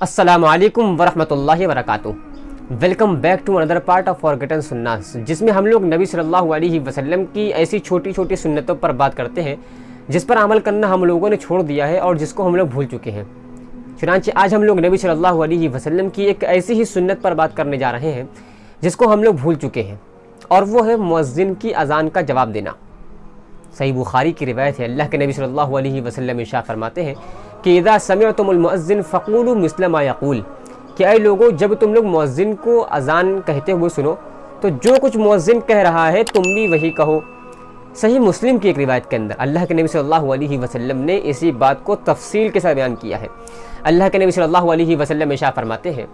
السلام علیکم ورحمۃ اللہ وبرکاتہ۔ Welcome back to another part of forgotten سنت، جس میں ہم لوگ نبی صلی اللہ علیہ وسلم کی ایسی چھوٹی چھوٹی سنتوں پر بات کرتے ہیں جس پر عمل کرنا ہم لوگوں نے چھوڑ دیا ہے اور جس کو ہم لوگ بھول چکے ہیں۔ چنانچہ آج ہم لوگ نبی صلی اللہ علیہ وسلم کی ایک ایسی ہی سنت پر بات کرنے جا رہے ہیں جس کو ہم لوگ بھول چکے ہیں، اور وہ ہے مؤذن کی اذان کا جواب دینا۔ صحیح بخاری کی روایت ہے، اللہ کے نبی صلی اللہ علیہ وسلم ارشاد فرماتے ہیں کہ اذا سمعتم المؤذن فقولوا مثل ما یقول، کہ اے لوگوں جب تم لوگ مؤذن کو اذان کہتے ہوئے سنو تو جو کچھ مؤذن کہہ رہا ہے تم بھی وہی کہو۔ صحیح مسلم کی ایک روایت کے اندر اللہ کے نبی صلی اللہ علیہ وسلم نے اسی بات کو تفصیل کے ساتھ بیان کیا ہے۔ اللہ کے نبی صلی اللہ علیہ وسلم ارشاد فرماتے ہیں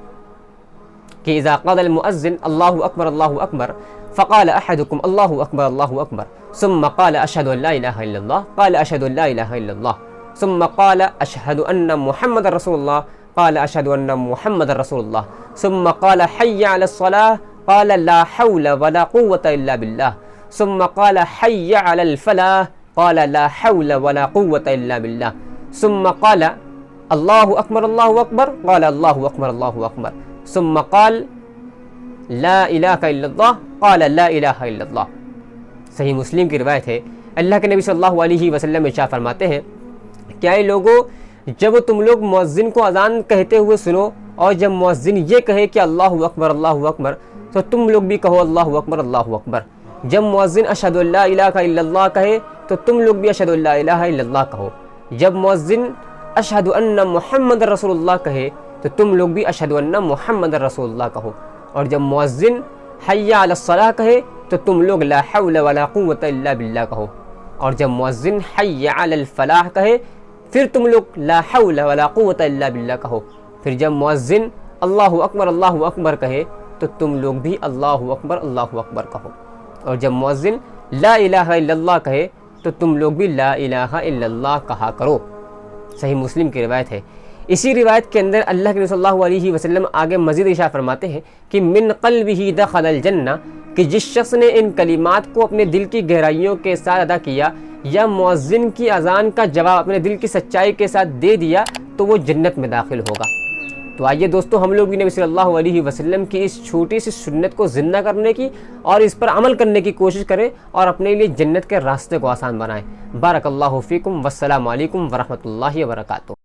کہ اذا قال المؤذن اللہ اکبر اللہ اکبر فقال احدكم اللہ اکبر اللہ اکبر ثم قال اشهد ان لا الہ الا اللہ قال اشهد ان لا الہ الا اللہ ثم قال اشهد ان محمد رسول اللہ قال اشهد ان محمد رسول اللہ ثم قال حي على الصلاة قال لا حول ولا قوة الا بالله ثم قال حي على الفلاح قال لا حول ولا قوة الا بالله ثم قال اللہ اکبر قال اللہ اکبر اللہ اکبر ثم قال لا الہ الا اللہ قال لا الہ الا اللہ۔ صحیح مسلم کی روایت ہے، اللہ کے نبی صلی اللہ علیہ وسلم ارشاد فرماتے ہیں کہ اے لوگو جب تم لوگ مؤذن کو اذان کہتے ہوئے سنو اور جب مؤذن یہ کہے کہ اللہ اکبر تو تم لوگ بھی کہو اللہ اکبر۔ جب مؤذن اشہد ان لا الہ الا اللہ کہے تو تم لوگ بھی اشہد ان لا الہ الا اللہ کہو۔ جب مؤذن اشہد ان محمد رسول اللہ کہے تو تم لوگ بھی اشہد ان محمد رسول اللہ کہو، اور جب مؤذن حی علی الصلاۃ کہے تو تم لوگ لا حول ولا قوۃ الا باللہ کہو، اور جب مؤذن حی علی الفلاح کہے پھر تم لوگ لا حول ولا قوۃ الا باللہ کہو۔ پھر جب مؤذن اللہ اکبر کہے تو تم لوگ بھی اللہ اکبر کہو، اور جب مؤذن لا الہ الا اللہ کہے تو تم لوگ بھی لا الہ الا اللہ کہا کرو۔ صحیح مسلم کی روایت ہے۔ اسی روایت کے اندر اللہ کے صلی اللہ علیہ وسلم آگے مزید ارشاد فرماتے ہیں کہ من قلبہ دخل الجنہ، کہ جس شخص نے ان کلمات کو اپنے دل کی گہرائیوں کے ساتھ ادا کیا یا مؤذن کی اذان کا جواب اپنے دل کی سچائی کے ساتھ دے دیا تو وہ جنت میں داخل ہوگا۔ تو آئیے دوستو ہم لوگ بھی نبی صلی اللہ علیہ وسلم کی اس چھوٹی سی سنت کو زندہ کرنے کی اور اس پر عمل کرنے کی کوشش کریں اور اپنے لیے جنت کے راستے کو آسان بنائیں۔ بارک اللہ فیکم، والسلام علیکم ورحمۃ اللہ وبرکاتہ۔